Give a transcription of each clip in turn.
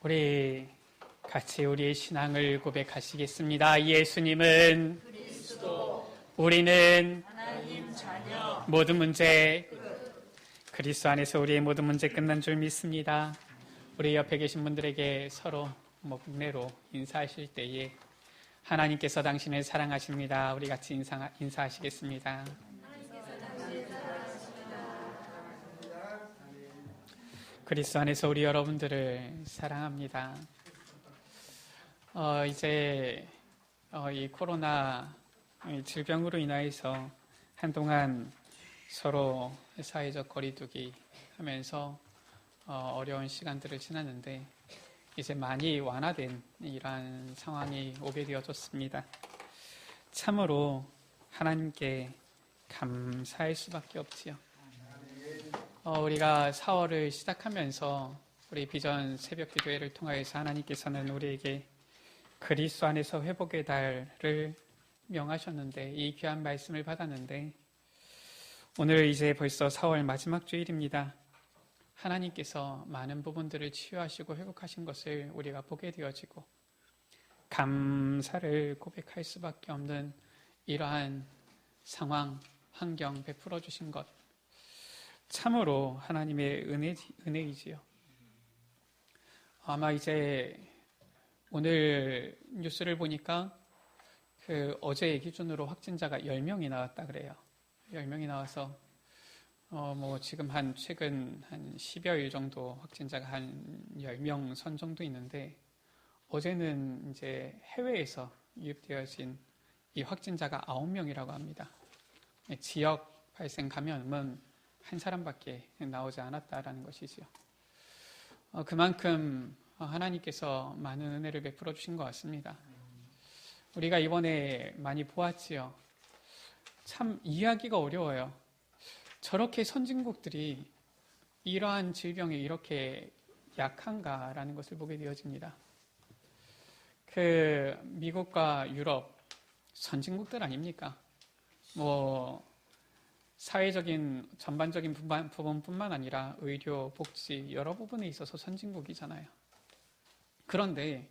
우리 같이 우리의 신앙을 고백하시겠습니다. 예수님은 그리스도, 우리는 하나님 자녀, 모든 문제 그리스도 안에서 우리의 모든 문제 끝난 줄 믿습니다. 우리 옆에 계신 분들에게 서로 목례로 인사하실 때에 하나님께서 당신을 사랑하십니다. 우리 같이 인사하시겠습니다. 그리스도 안에서 우리 여러분들을 사랑합니다. 이제 이 코로나 질병으로 인하여서 한동안 서로 사회적 거리두기 하면서 어려운 시간들을 지났는데 이제 많이 완화된 이러한 상황이 오게 되어졌습니다. 참으로 하나님께 감사할 수밖에 없지요. 우리가 4월을 시작하면서 우리 비전 새벽 기도회를 통하여서 하나님께서는 우리에게 그리스도 안에서 회복의 달을 명하셨는데 이 귀한 말씀을 받았는데 오늘 이제 벌써 4월 마지막 주일입니다. 하나님께서 많은 부분들을 치유하시고 회복하신 것을 우리가 보게 되어지고 감사를 고백할 수밖에 없는 이러한 상황, 환경 베풀어 주신 것 참으로 하나님의 은혜이지요. 아마 이제 오늘 뉴스를 보니까 어제 기준으로 확진자가 10명이 나왔다 그래요. 10명이 나와서 지금 최근 한 10여일 정도 확진자가 한 10명 선 정도 있는데 어제는 이제 해외에서 유입되어진 이 확진자가 9명이라고 합니다. 지역 발생 감염은 한 사람밖에 나오지 않았다라는 것이지요. 그만큼 하나님께서 많은 은혜를 베풀어 주신 것 같습니다. 우리가 이번에 많이 보았지요. 참 이해하기가 어려워요. 저렇게 선진국들이 이러한 질병에 이렇게 약한가라는 것을 보게 되어집니다. 미국과 유럽 선진국들 아닙니까? 사회적인 전반적인 부분뿐만 아니라 의료, 복지 여러 부분에 있어서 선진국이잖아요. 그런데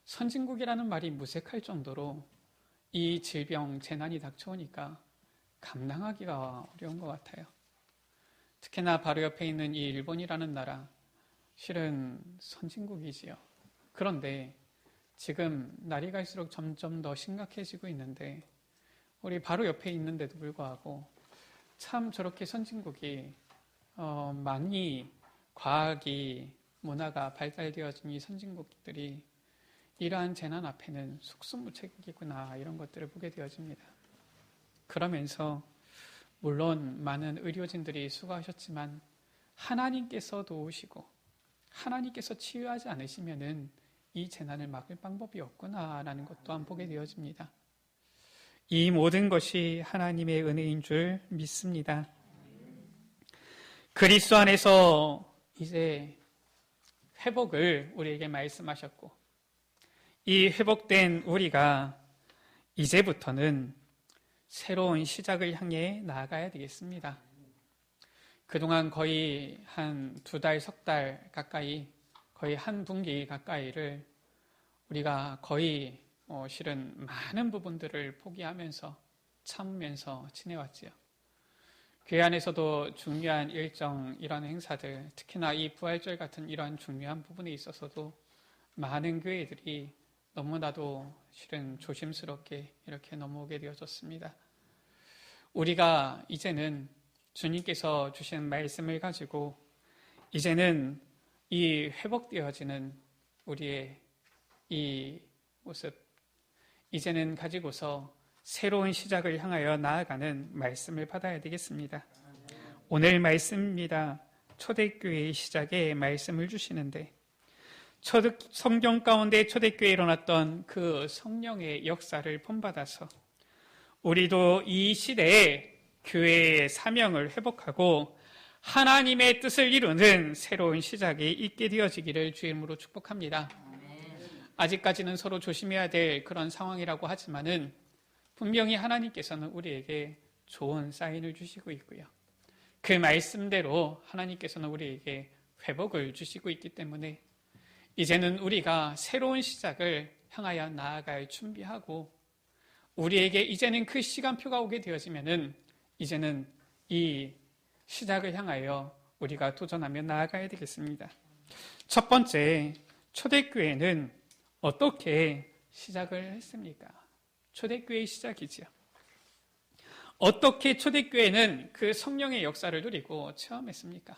선진국이라는 말이 무색할 정도로 이 질병, 재난이 닥쳐오니까 감당하기가 어려운 것 같아요. 특히나 바로 옆에 있는 이 일본이라는 나라, 실은 선진국이지요. 그런데 지금 날이 갈수록 점점 더 심각해지고 있는데 우리 바로 옆에 있는데도 불구하고 참 저렇게 선진국이 많이 과학이 문화가 발달되어진 이 선진국들이 이러한 재난 앞에는 속수무책이구나 이런 것들을 보게 되어집니다. 그러면서 물론 많은 의료진들이 수고하셨지만 하나님께서 도우시고 하나님께서 치유하지 않으시면은 이 재난을 막을 방법이 없구나라는 것 또한 보게 되어집니다. 이 모든 것이 하나님의 은혜인 줄 믿습니다. 그리스도 안에서 이제 회복을 우리에게 말씀하셨고 이 회복된 우리가 이제부터는 새로운 시작을 향해 나아가야 되겠습니다. 그동안 거의 한 2달, 석 달 가까이 거의 한 분기 가까이를 우리가 거의 실은 많은 부분들을 포기하면서 참으면서 지내왔지요. 교회 안에서도 중요한 일정, 이런 행사들, 특히나 이 부활절 같은 이러한 중요한 부분에 있어서도 많은 교회들이 너무나도 실은 조심스럽게 이렇게 넘어오게 되어졌습니다. 우리가 이제는 주님께서 주신 말씀을 가지고 이제는 이 회복되어지는 우리의 이 모습 이제는 가지고서 새로운 시작을 향하여 나아가는 말씀을 받아야 되겠습니다. 오늘 말씀입니다. 초대교회의 시작에 말씀을 주시는데 성경 가운데 초대교회에 일어났던 그 성령의 역사를 본받아서 우리도 이 시대에 교회의 사명을 회복하고 하나님의 뜻을 이루는 새로운 시작이 있게 되어지기를 주의 이름으로 축복합니다. 아직까지는 서로 조심해야 될 그런 상황이라고 하지만은 분명히 하나님께서는 우리에게 좋은 사인을 주시고 있고요. 그 말씀대로 하나님께서는 우리에게 회복을 주시고 있기 때문에 이제는 우리가 새로운 시작을 향하여 나아갈 준비하고 우리에게 이제는 그 시간표가 오게 되어지면은 이제는 이 시작을 향하여 우리가 도전하며 나아가야 되겠습니다. 첫 번째, 초대교회는 어떻게 시작을 했습니까? 초대교회의 시작이지요. 어떻게 초대교회는 그 성령의 역사를 누리고 체험했습니까?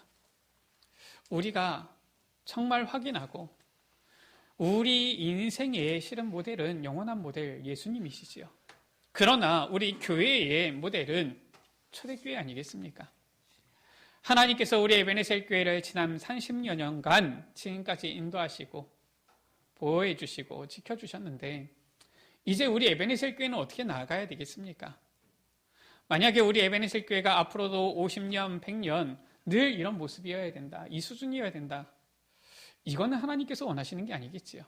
우리가 정말 확인하고 우리 인생의 실은 모델은 영원한 모델 예수님이시지요. 그러나 우리 교회의 모델은 초대교회 아니겠습니까? 하나님께서 우리 에베네셀 교회를 지난 30여 년간 지금까지 인도하시고 보호해 주시고 지켜주셨는데 이제 우리 에베네셀 교회는 어떻게 나아가야 되겠습니까? 만약에 우리 에베네셀 교회가 앞으로도 50년, 100년 늘 이런 모습이어야 된다. 이 수준이어야 된다. 이거는 하나님께서 원하시는 게 아니겠지요.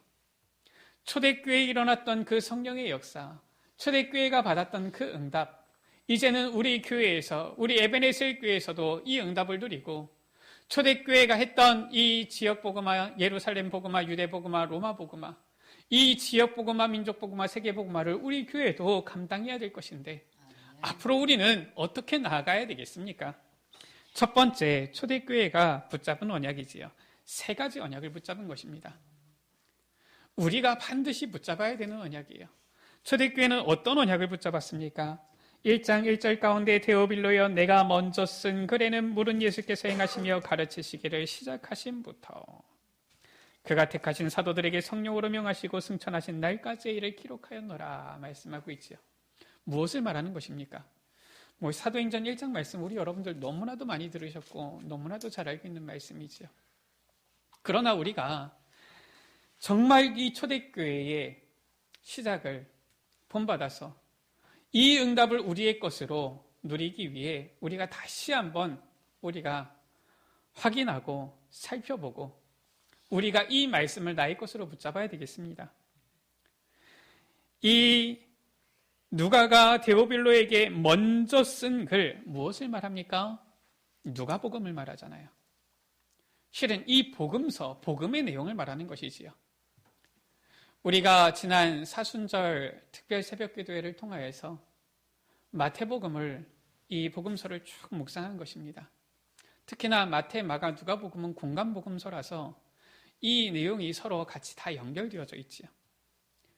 초대교회에 일어났던 그 성령의 역사, 초대교회가 받았던 그 응답, 이제는 우리 교회에서, 우리 에베네셀 교회에서도 이 응답을 누리고 초대교회가 했던 이 지역복음화, 예루살렘 복음화, 유대 복음화, 로마 복음화, 이 지역 복음화, 민족 복음화, 세계 복음화를 우리 교회도 감당해야 될 것인데 앞으로 우리는 어떻게 나아가야 되겠습니까? 첫 번째, 초대교회가 붙잡은 언약이지요. 세 가지 언약을 붙잡은 것입니다. 우리가 반드시 붙잡아야 되는 언약이에요. 초대교회는 어떤 언약을 붙잡았습니까? 1장 1절 가운데 데오빌로여 내가 먼저 쓴 글에는 물은 예수께서 행하시며 가르치시기를 시작하신부터 그가 택하신 사도들에게 성령으로 명하시고 승천하신 날까지의 일을 기록하였노라 말씀하고 있지요. 무엇을 말하는 것입니까? 사도행전 1장 말씀 우리 여러분들 너무나도 많이 들으셨고 너무나도 잘 알고 있는 말씀이지요. 그러나 우리가 정말 이 초대교회의 시작을 본받아서 이 응답을 우리의 것으로 누리기 위해 우리가 다시 한번 우리가 확인하고 살펴보고 우리가 이 말씀을 나의 것으로 붙잡아야 되겠습니다. 이 누가가 데오빌로에게 먼저 쓴 글 무엇을 말합니까? 누가복음을 말하잖아요. 실은 이 복음서, 복음의 내용을 말하는 것이지요. 우리가 지난 사순절 특별 새벽 기도회를 통하여서 마태복음을 이 복음서를 쭉 묵상한 것입니다. 특히나 마태, 마가, 누가복음은 공간복음서라서 이 내용이 서로 같이 다 연결되어져 있지요.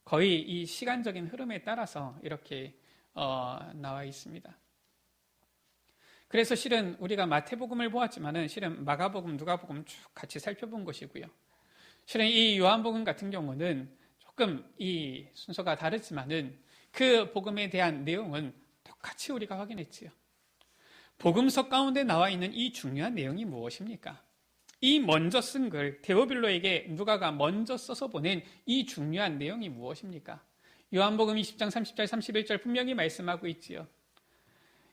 거의 이 시간적인 흐름에 따라서 이렇게 나와 있습니다. 그래서 실은 우리가 마태복음을 보았지만은 실은 마가복음, 누가복음 쭉 같이 살펴본 것이고요. 실은 이 요한복음 같은 경우는 조금 이 순서가 다르지만은 그 복음에 대한 내용은 똑같이 우리가 확인했지요. 복음서 가운데 나와 있는 이 중요한 내용이 무엇입니까? 이 먼저 쓴 글, 데오빌로에게 누가가 먼저 써서 보낸 이 중요한 내용이 무엇입니까? 요한복음 20장 30절 31절 분명히 말씀하고 있지요.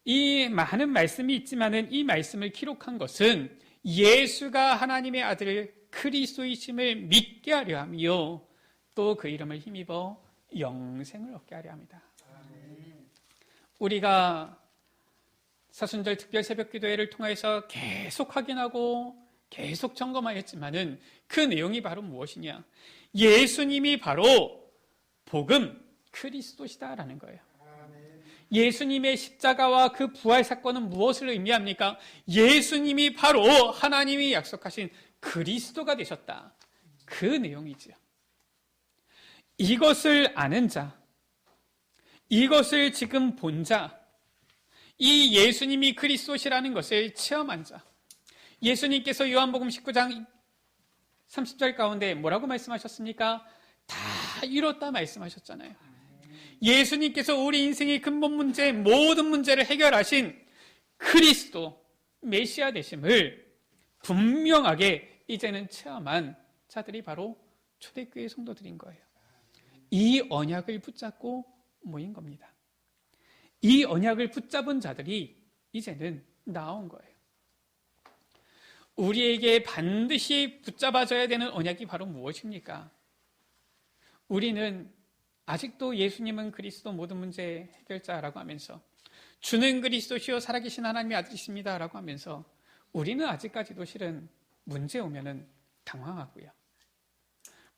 이 많은 말씀이 있지만은 이 말씀을 기록한 것은 예수가 하나님의 아들 그리스도이심을 믿게 하려 하며 또 그 이름을 힘입어 영생을 얻게 하려 합니다. 우리가 사순절 특별 새벽 기도회를 통해서 계속 확인하고 계속 점검하였지만은 그 내용이 바로 무엇이냐? 예수님이 바로 복음 그리스도시다라는 거예요. 예수님의 십자가와 그 부활 사건은 무엇을 의미합니까? 예수님이 바로 하나님이 약속하신 그리스도가 되셨다. 그 내용이지요. 이것을 아는 자, 이것을 지금 본 자, 이 예수님이 그리스도시라는 것을 체험한 자, 예수님께서 요한복음 19장 30절 가운데 뭐라고 말씀하셨습니까? 다 이뤘다 말씀하셨잖아요. 예수님께서 우리 인생의 근본 문제, 모든 문제를 해결하신 그리스도, 메시아 되심을 분명하게 이제는 체험한 자들이 바로 초대교회 성도들인 거예요. 이 언약을 붙잡고 모인 겁니다. 이 언약을 붙잡은 자들이 이제는 나온 거예요. 우리에게 반드시 붙잡아줘야 되는 언약이 바로 무엇입니까? 우리는 아직도 예수님은 그리스도 모든 문제 해결자라고 하면서 주는 그리스도시요 살아계신 하나님의 아들이십니다 라고 하면서 우리는 아직까지도 실은 문제 오면은 당황하고요.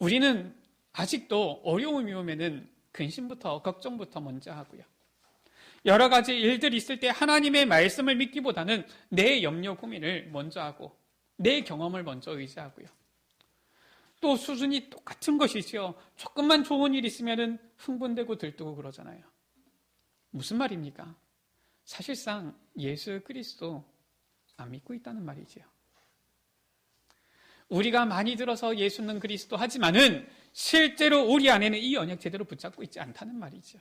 우리는 아직도 어려움이 오면은 근심부터 걱정부터 먼저 하고요. 여러 가지 일들이 있을 때 하나님의 말씀을 믿기보다는 내 염려 고민을 먼저 하고 내 경험을 먼저 의지하고요. 또 수준이 똑같은 것이지요. 조금만 좋은 일 있으면 흥분되고 들뜨고 그러잖아요. 무슨 말입니까? 사실상 예수 그리스도 안 믿고 있다는 말이지요. 우리가 많이 들어서 예수는 그리스도 하지만은 실제로 우리 안에는 이 언약 제대로 붙잡고 있지 않다는 말이죠.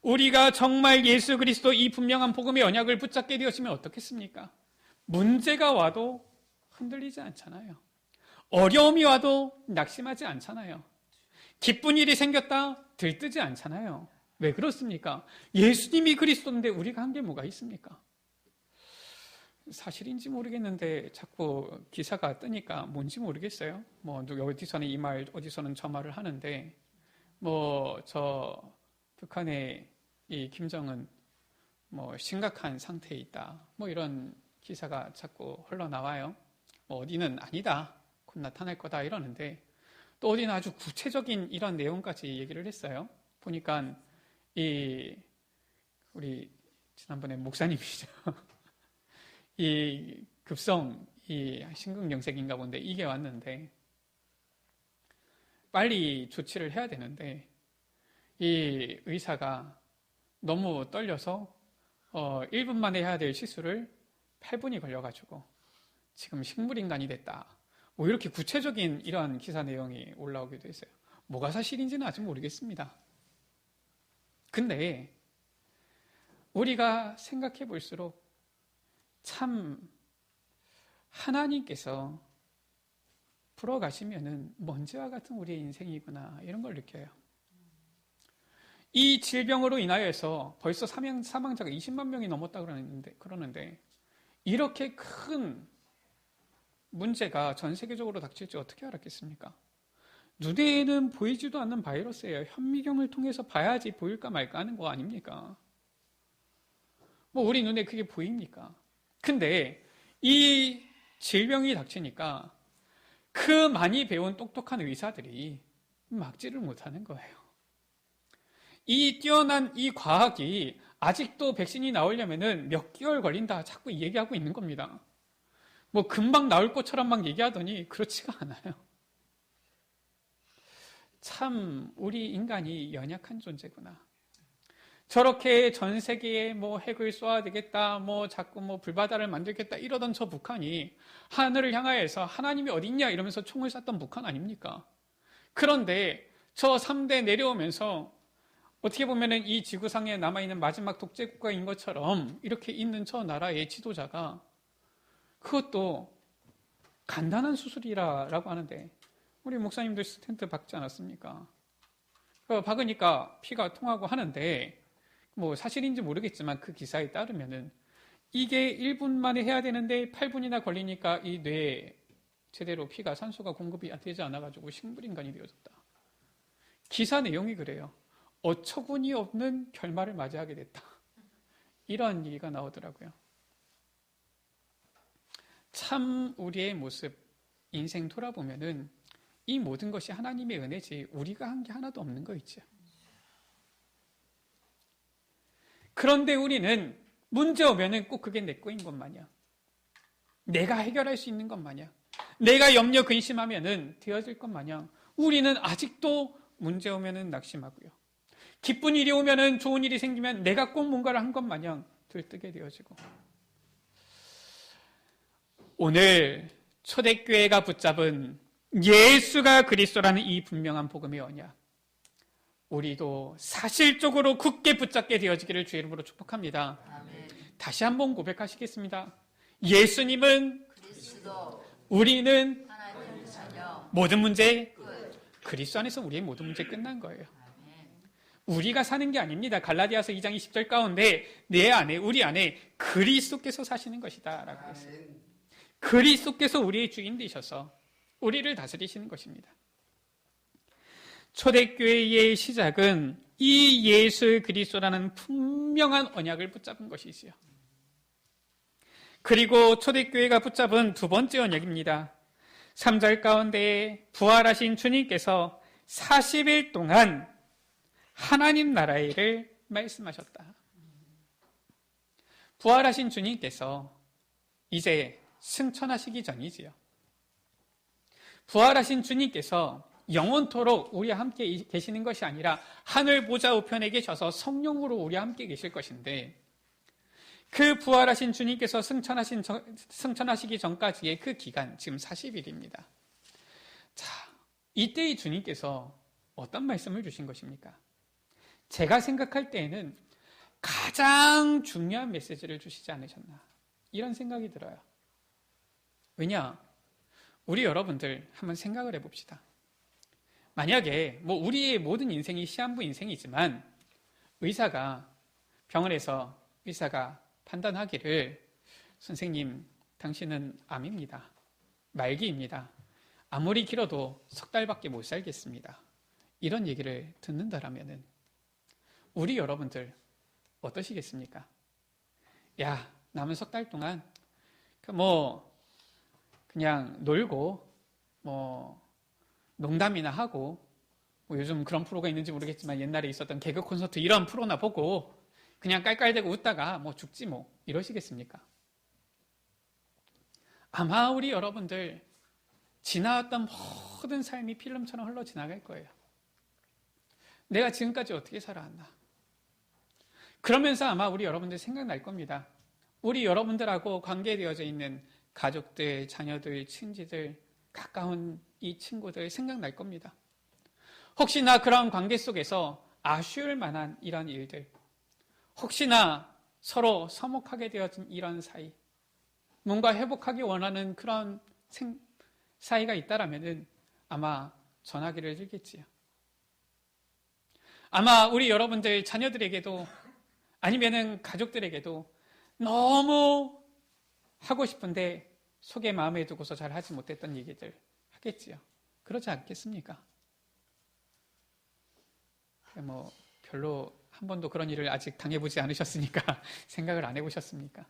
우리가 정말 예수 그리스도 이 분명한 복음의 언약을 붙잡게 되었으면 어떻겠습니까? 문제가 와도 흔들리지 않잖아요. 어려움이 와도 낙심하지 않잖아요. 기쁜 일이 생겼다 들뜨지 않잖아요. 왜 그렇습니까? 예수님이 그리스도인데 우리가 한 게 뭐가 있습니까? 사실인지 모르겠는데 자꾸 기사가 뜨니까 뭔지 모르겠어요. 뭐 어디서는 이 말, 어디서는 저 말을 하는데 저 북한의 이 김정은 심각한 상태에 있다. 이런 기사가 자꾸 흘러나와요. 어디는 아니다. 곧 나타날 거다 이러는데 또 어디는 아주 구체적인 이런 내용까지 얘기를 했어요. 보니까 우리 지난번에 목사님이시죠. 이 급성 심근경색인가 본데 이게 왔는데 빨리 조치를 해야 되는데 이 의사가 너무 떨려서 1분 만에 해야 될 시술을 8분이 걸려가지고 지금 식물인간이 됐다. 이렇게 구체적인 이런 기사 내용이 올라오기도 했어요. 뭐가 사실인지는 아직 모르겠습니다. 근데 우리가 생각해 볼수록 참 하나님께서 풀어가시면은 먼지와 같은 우리의 인생이구나 이런 걸 느껴요. 이 질병으로 인하여서 벌써 사망자가 20만 명이 넘었다 그러는데 이렇게 큰 문제가 전 세계적으로 닥칠 줄 어떻게 알았겠습니까? 눈에는 보이지도 않는 바이러스예요. 현미경을 통해서 봐야지 보일까 말까 하는 거 아닙니까? 우리 눈에 그게 보입니까? 근데 이 질병이 닥치니까 그 많이 배운 똑똑한 의사들이 막지를 못하는 거예요. 이 뛰어난 이 과학이 아직도 백신이 나오려면은 몇 개월 걸린다 자꾸 얘기하고 있는 겁니다. 금방 나올 것처럼 막 얘기하더니 그렇지가 않아요. 참 우리 인간이 연약한 존재구나. 저렇게 전 세계에 핵을 쏘아야 되겠다, 자꾸 불바다를 만들겠다 이러던 저 북한이 하늘을 향하여서 하나님이 어딨냐 이러면서 총을 쐈던 북한 아닙니까? 그런데 저 3대 내려오면서 어떻게 보면은 이 지구상에 남아있는 마지막 독재국가인 것처럼 이렇게 있는 저 나라의 지도자가 그것도 간단한 수술이라고 하는데 우리 목사님들 스텐트 박지 않았습니까? 박으니까 피가 통하고 하는데 사실인지 모르겠지만 그 기사에 따르면은 이게 1분 만에 해야 되는데 8분이나 걸리니까 이 뇌에 제대로 피가 산소가 공급이 되지 않아가지고 식물인간이 되어졌다. 기사 내용이 그래요. 어처구니 없는 결말을 맞이하게 됐다. 이런 얘기가 나오더라고요. 참 우리의 모습, 인생 돌아보면은 이 모든 것이 하나님의 은혜지 우리가 한 게 하나도 없는 거 있죠. 그런데 우리는 문제 오면은 꼭 그게 내 거인 것 마냥, 내가 해결할 수 있는 것 마냥, 내가 염려 근심하면은 되어질 것 마냥 우리는 아직도 문제 오면은 낙심하고요. 기쁜 일이 오면은 좋은 일이 생기면 내가 꼭 뭔가를 한 것 마냥 들뜨게 되어지고. 오늘 초대교회가 붙잡은 예수가 그리스도라는 이 분명한 복음의 언약, 우리도 사실적으로 굳게 붙잡게 되어지기를 주의 이름으로 축복합니다. 아멘. 다시 한번 고백하시겠습니다. 예수님은 그리스도, 우리는 하나님 자녀, 모든 문제 끝. 그리스도 안에서 우리의 모든 문제 끝난 거예요. 아멘. 우리가 사는 게 아닙니다. 갈라디아서 2장 20절 가운데 내 안에, 우리 안에 그리스도께서 사시는 것이다 라고 했어요. 그리스도께서 우리의 주인 되셔서 우리를 다스리시는 것입니다. 초대교회의 시작은 이 예수 그리스도라는 분명한 언약을 붙잡은 것이지요. 그리고 초대교회가 붙잡은 두 번째 언약입니다. 3절 가운데 부활하신 주님께서 40일 동안 하나님 나라의 일을 말씀하셨다. 부활하신 주님께서 이제 승천하시기 전이지요. 부활하신 주님께서 영원토록 우리와 함께 계시는 것이 아니라 하늘 보좌 우편에 계셔서 성령으로 우리와 함께 계실 것인데, 그 부활하신 주님께서 승천하시기 전까지의 그 기간, 지금 40일입니다. 자, 이때의 주님께서 어떤 말씀을 주신 것입니까? 제가 생각할 때에는 가장 중요한 메시지를 주시지 않으셨나, 이런 생각이 들어요. 왜냐? 우리 여러분들 한번 생각을 해봅시다. 만약에 우리의 모든 인생이 시한부 인생이지만 병원에서 의사가 판단하기를, 선생님, 당신은 암입니다. 말기입니다. 아무리 길어도 석 달밖에 못 살겠습니다. 이런 얘기를 듣는다라면은 우리 여러분들 어떠시겠습니까? 야, 남은 석 달 동안 그냥 놀고 농담이나 하고, 요즘 그런 프로가 있는지 모르겠지만 옛날에 있었던 개그 콘서트 이런 프로나 보고 그냥 깔깔대고 웃다가 죽지 이러시겠습니까? 아마 우리 여러분들 지나왔던 모든 삶이 필름처럼 흘러 지나갈 거예요. 내가 지금까지 어떻게 살아왔나? 그러면서 아마 우리 여러분들 생각날 겁니다. 우리 여러분들하고 관계되어져 있는 가족들, 자녀들, 친지들, 가까운 이 친구들 생각날 겁니다. 혹시나 그런 관계 속에서 아쉬울 만한 이런 일들, 혹시나 서로 서먹하게 되어진 이런 사이, 뭔가 회복하기 원하는 그런 사이가 있다라면은 아마 전화기를 들겠지요. 아마 우리 여러분들 자녀들에게도 아니면은 가족들에게도 너무 하고 싶은데 속에 마음에 두고서 잘 하지 못했던 얘기들 하겠지요. 그러지 않겠습니까? 별로 한 번도 그런 일을 아직 당해보지 않으셨으니까 생각을 안 해보셨습니까?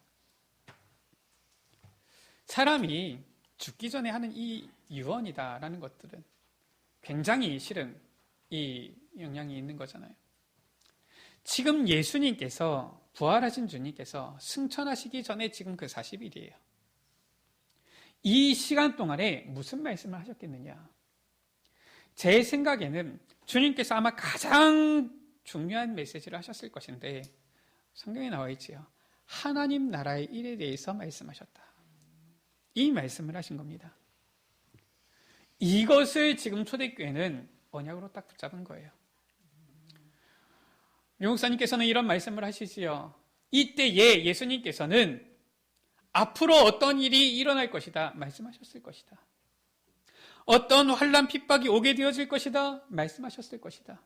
사람이 죽기 전에 하는 이 유언이다라는 것들은 굉장히 실은 이 영향이 있는 거잖아요. 지금 예수님께서, 부활하신 주님께서 승천하시기 전에 지금 그 40일이에요. 이 시간 동안에 무슨 말씀을 하셨겠느냐? 제 생각에는 주님께서 아마 가장 중요한 메시지를 하셨을 것인데, 성경에 나와 있지요. 하나님 나라의 일에 대해서 말씀하셨다. 이 말씀을 하신 겁니다. 이것을 지금 초대교회는 언약으로 딱 붙잡은 거예요. 유 목사님께서는 이런 말씀을 하시지요. 이때에 예수님께서는 앞으로 어떤 일이 일어날 것이다 말씀하셨을 것이다. 어떤 환난 핍박이 오게 되어질 것이다 말씀하셨을 것이다.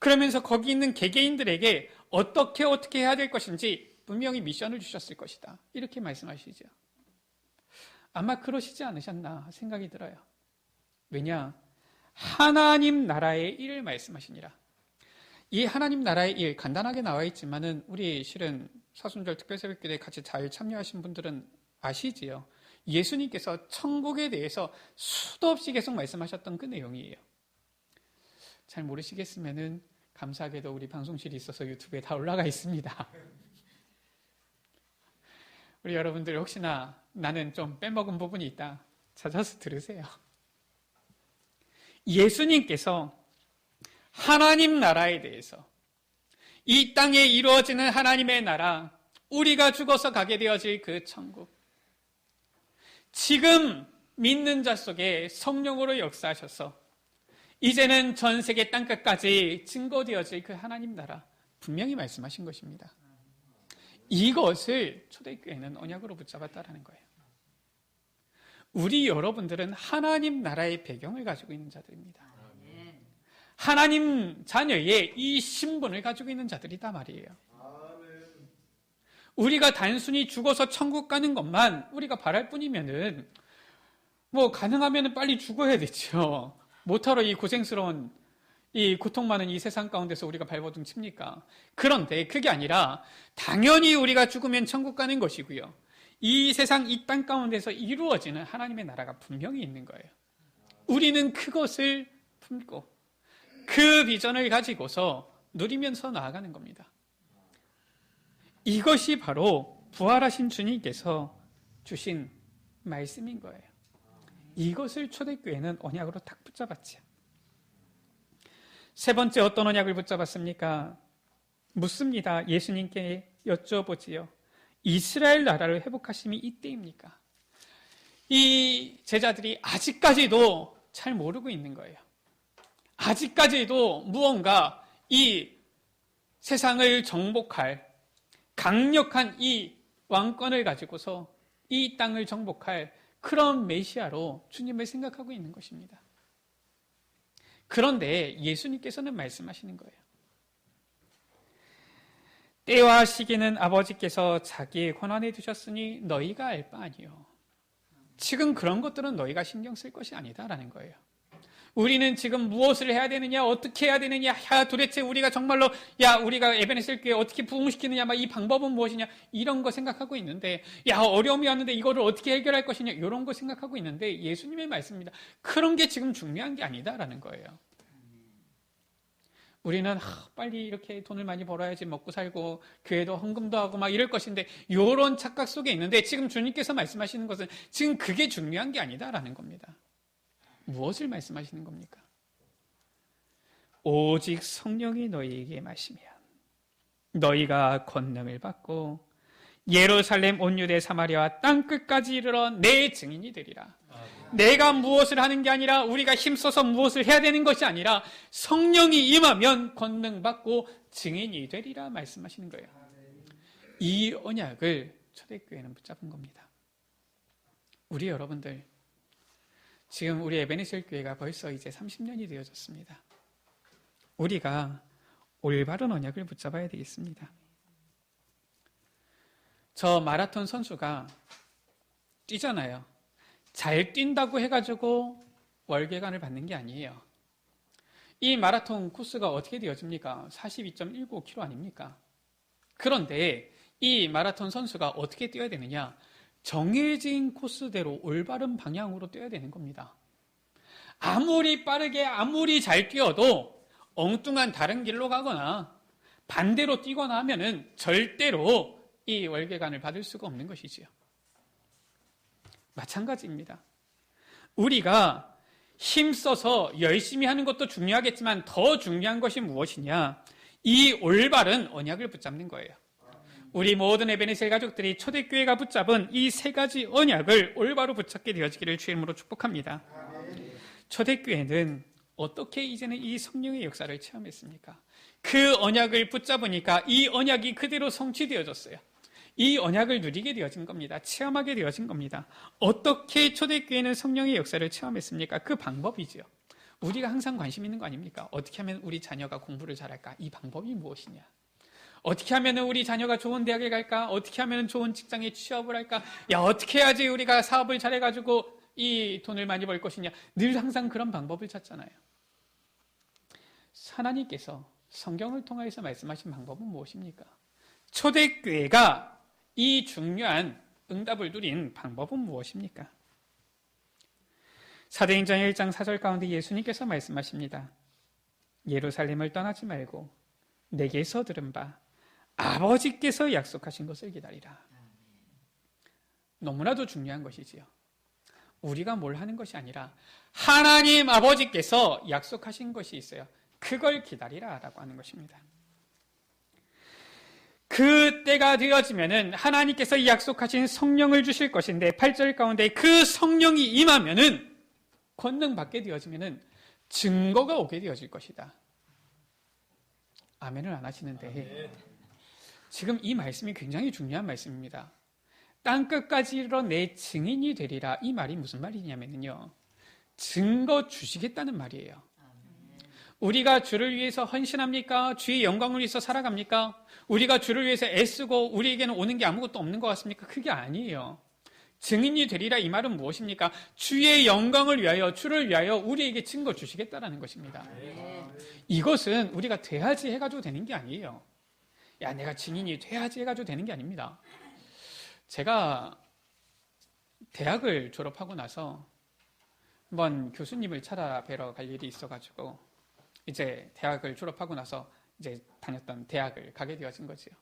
그러면서 거기 있는 개개인들에게 어떻게 해야 될 것인지 분명히 미션을 주셨을 것이다. 이렇게 말씀하시죠. 아마 그러시지 않으셨나 생각이 들어요. 왜냐? 하나님 나라의 일을 말씀하시니라. 이 하나님 나라의 일 간단하게 나와 있지만은 우리 실은 사순절 특별새벽기도에 같이 잘 참여하신 분들은 아시지요. 예수님께서 천국에 대해서 수도 없이 계속 말씀하셨던 그 내용이에요. 잘 모르시겠으면은 감사하게도 우리 방송실이 있어서 유튜브에 다 올라가 있습니다. 우리 여러분들 혹시나 나는 좀 빼먹은 부분이 있다 찾아서 들으세요. 예수님께서 하나님 나라에 대해서, 이 땅에 이루어지는 하나님의 나라, 우리가 죽어서 가게 되어질 그 천국, 지금 믿는 자 속에 성령으로 역사하셔서 이제는 전 세계 땅끝까지 증거되어질 그 하나님 나라 분명히 말씀하신 것입니다. 이것을 초대교회는 언약으로 붙잡았다라는 거예요. 우리 여러분들은 하나님 나라의 배경을 가지고 있는 자들입니다. 하나님 자녀의 이 신분을 가지고 있는 자들이다 말이에요. 우리가 단순히 죽어서 천국 가는 것만 우리가 바랄 뿐이면은 가능하면 빨리 죽어야 되죠. 뭐하러 이 고생스러운 이 고통 많은 이 세상 가운데서 우리가 발버둥 칩니까? 그런데 그게 아니라 당연히 우리가 죽으면 천국 가는 것이고요. 이 세상 이 땅 가운데서 이루어지는 하나님의 나라가 분명히 있는 거예요. 우리는 그것을 품고 그 비전을 가지고서 누리면서 나아가는 겁니다. 이것이 바로 부활하신 주님께서 주신 말씀인 거예요. 이것을 초대교회는 언약으로 딱 붙잡았죠. 세 번째 어떤 언약을 붙잡았습니까? 묻습니다. 예수님께 여쭤보지요. 이스라엘 나라를 회복하심이 이때입니까? 이 제자들이 아직까지도 잘 모르고 있는 거예요. 아직까지도 무언가 이 세상을 정복할 강력한 이 왕권을 가지고서 이 땅을 정복할 그런 메시아로 주님을 생각하고 있는 것입니다. 그런데 예수님께서는 말씀하시는 거예요. 때와 시기는 아버지께서 자기의 권한에 두셨으니 너희가 알 바 아니요. 지금 그런 것들은 너희가 신경 쓸 것이 아니다라는 거예요. 우리는 지금 무엇을 해야 되느냐, 어떻게 해야 되느냐, 도대체 우리가 정말로 우리가 에베네셀 교회 어떻게 부흥시키느냐, 이 방법은 무엇이냐, 이런 거 생각하고 있는데, 어려움이 왔는데 이거를 어떻게 해결할 것이냐, 이런 거 생각하고 있는데 예수님의 말씀입니다. 그런 게 지금 중요한 게 아니다라는 거예요. 우리는 빨리 이렇게 돈을 많이 벌어야지 먹고 살고 교회도 헌금도 하고 이럴 것인데 이런 착각 속에 있는데 지금 주님께서 말씀하시는 것은 지금 그게 중요한 게 아니다라는 겁니다. 무엇을 말씀하시는 겁니까? 오직 성령이 너희에게 마시면 너희가 권능을 받고 예루살렘 온 유대 사마리아와 땅 끝까지 이르러 내 증인이 되리라. 내가 무엇을 하는 게 아니라 우리가 힘써서 무엇을 해야 되는 것이 아니라 성령이 임하면 권능 받고 증인이 되리라 말씀하시는 거예요. 이 언약을 초대교회는 붙잡은 겁니다. 우리 여러분들 지금 우리 에베네셀 교회가 벌써 이제 30년이 되어졌습니다. 우리가 올바른 언약을 붙잡아야 되겠습니다. 저 마라톤 선수가 뛰잖아요. 잘 뛴다고 해가지고 월계관을 받는 게 아니에요. 이 마라톤 코스가 어떻게 되어집니까? 42.195km 아닙니까? 그런데 이 마라톤 선수가 어떻게 뛰어야 되느냐? 정해진 코스대로 올바른 방향으로 뛰어야 되는 겁니다. 아무리 빠르게 아무리 잘 뛰어도 엉뚱한 다른 길로 가거나 반대로 뛰거나 하면은 절대로 이 월계관을 받을 수가 없는 것이지요. 마찬가지입니다. 우리가 힘써서 열심히 하는 것도 중요하겠지만 더 중요한 것이 무엇이냐? 이 올바른 언약을 붙잡는 거예요. 우리 모든 에베네셀 가족들이 초대교회가 붙잡은 이 세 가지 언약을 올바로 붙잡게 되어지기를 주의 이름으로 축복합니다. 초대교회는 어떻게 이제는 이 성령의 역사를 체험했습니까? 그 언약을 붙잡으니까 이 언약이 그대로 성취되어졌어요. 이 언약을 누리게 되어진 겁니다. 체험하게 되어진 겁니다. 어떻게 초대교회는 성령의 역사를 체험했습니까? 그 방법이죠. 우리가 항상 관심 있는 거 아닙니까? 어떻게 하면 우리 자녀가 공부를 잘할까? 이 방법이 무엇이냐? 어떻게 하면 우리 자녀가 좋은 대학에 갈까? 어떻게 하면 좋은 직장에 취업을 할까? 어떻게 해야지 우리가 사업을 잘해가지고 이 돈을 많이 벌 것이냐? 늘 항상 그런 방법을 찾잖아요. 하나님께서 성경을 통해서 말씀하신 방법은 무엇입니까? 초대교회가 이 중요한 응답을 누린 방법은 무엇입니까? 사도행전 1장 4절 가운데 예수님께서 말씀하십니다. 예루살렘을 떠나지 말고 내게서 들은 바 아버지께서 약속하신 것을 기다리라. 너무나도 중요한 것이지요. 우리가 뭘 하는 것이 아니라 하나님 아버지께서 약속하신 것이 있어요. 그걸 기다리라 라고 하는 것입니다. 그 때가 되어지면은 하나님께서 약속하신 성령을 주실 것인데 8절 가운데 그 성령이 임하면은 권능 받게 되어지면은 증거가 오게 되어질 것이다. 아멘을 안 하시는데 지금 이 말씀이 굉장히 중요한 말씀입니다. 땅끝까지 이르러 내 증인이 되리라. 이 말이 무슨 말이냐면요, 증거 주시겠다는 말이에요. 우리가 주를 위해서 헌신합니까? 주의 영광을 위해서 살아갑니까? 우리가 주를 위해서 애쓰고 우리에게는 오는 게 아무것도 없는 것 같습니까? 그게 아니에요. 증인이 되리라 이 말은 무엇입니까? 주의 영광을 위하여, 주를 위하여 우리에게 증거 주시겠다라는 것입니다. 이것은 우리가 돼야지 해가지고 되는 게 아니에요. 내가 증인이 돼야지 해가지고 되는 게 아닙니다. 제가 대학을 졸업하고 나서 한번 교수님을 찾아뵈러 갈 일이 있어가지고 이제 대학을 졸업하고 나서 이제 다녔던 대학을 가게 되어진 거지요.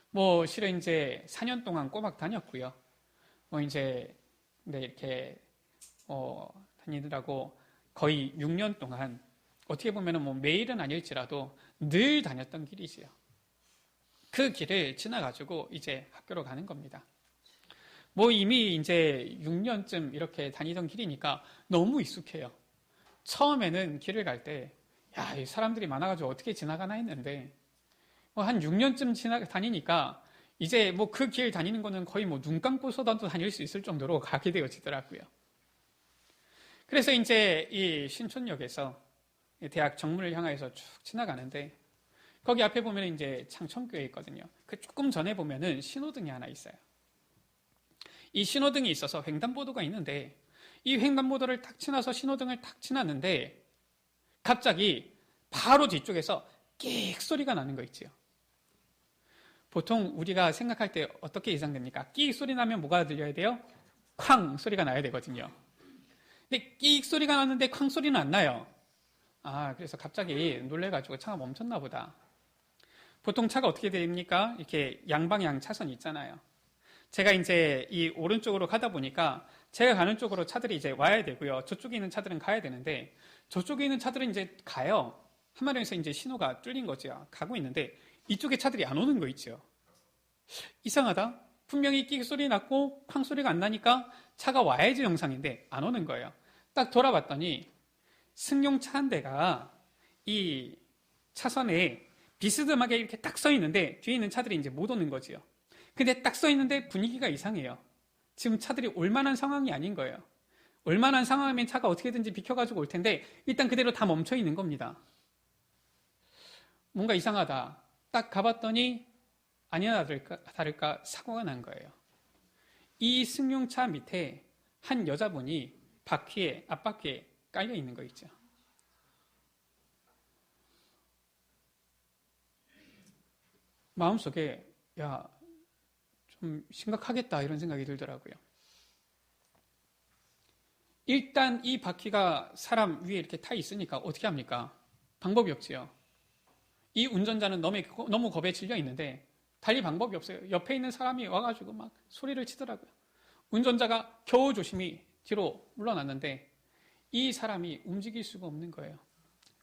뭐 실은 이제 4년 동안 꼬박 다녔고요. 뭐 이제 이렇게 다니느라고 거의 6년 동안 어떻게 보면은 뭐 매일은 아닐지라도 늘 다녔던 길이지요. 그 길을 지나가지고 이제 학교로 가는 겁니다. 뭐 이미 이제 6년쯤 이렇게 다니던 길이니까 너무 익숙해요. 처음에는 길을 갈 때, 야, 이 사람들이 많아가지고 어떻게 지나가나 했는데, 뭐 한 6년쯤 다니니까 이제 뭐 그 길 다니는 거는 거의 뭐 눈 감고서도 다닐 수 있을 정도로 가게 되어지더라고요. 그래서 이제 이 신촌역에서 대학 정문을 향해서 쭉 지나가는데, 거기 앞에 보면 이제 창천교회 있거든요. 그 조금 전에 보면은 신호등이 하나 있어요. 이 신호등이 있어서 횡단보도가 있는데, 이 횡단보도를 탁 지나서 신호등을 탁 지났는데 갑자기 바로 뒤쪽에서 끽 소리가 나는 거 있지요. 보통 우리가 생각할 때 어떻게 예상됩니까? 끽 소리 나면 뭐가 들려야 돼요? 쾅 소리가 나야 되거든요. 근데 끽 소리가 나는데 쾅 소리는 안 나요. 아, 그래서 갑자기 놀래가지고 차가 멈췄나 보다. 보통 차가 어떻게 됩니까? 이렇게 양방향 차선이 있잖아요. 제가 이제 이 오른쪽으로 가다 보니까 제가 가는 쪽으로 차들이 이제 와야 되고요. 저쪽에 있는 차들은 가야 되는데 저쪽에 있는 차들은 이제 가요. 한마디로 이제 신호가 뚫린 거죠. 가고 있는데 이쪽에 차들이 안 오는 거 있죠. 이상하다. 분명히 끽 소리 났고 쾅 소리가 안 나니까 차가 와야지 정상인데 안 오는 거예요. 딱 돌아봤더니 승용차 한 대가 이 차선에 비스듬하게 이렇게 딱 서 있는데 뒤에 있는 차들이 이제 못 오는 거지요. 근데 딱 서 있는데 분위기가 이상해요. 지금 차들이 올 만한 상황이 아닌 거예요. 올 만한 상황이면 차가 어떻게든지 비켜가지고 올 텐데 일단 그대로 다 멈춰 있는 겁니다. 뭔가 이상하다. 딱 가봤더니 아니나 다를까 사고가 난 거예요. 이 승용차 밑에 한 여자분이 앞바퀴에 깔려 있는 거 있죠. 마음속에 야, 좀 심각하겠다 이런 생각이 들더라고요. 일단 이 바퀴가 사람 위에 이렇게 타 있으니까 어떻게 합니까? 방법이 없지요. 이 운전자는 너무 겁에 질려 있는데 달리 방법이 없어요. 옆에 있는 사람이 와가지고 막 소리를 치더라고요. 운전자가 겨우 조심히 뒤로 물러났는데 이 사람이 움직일 수가 없는 거예요.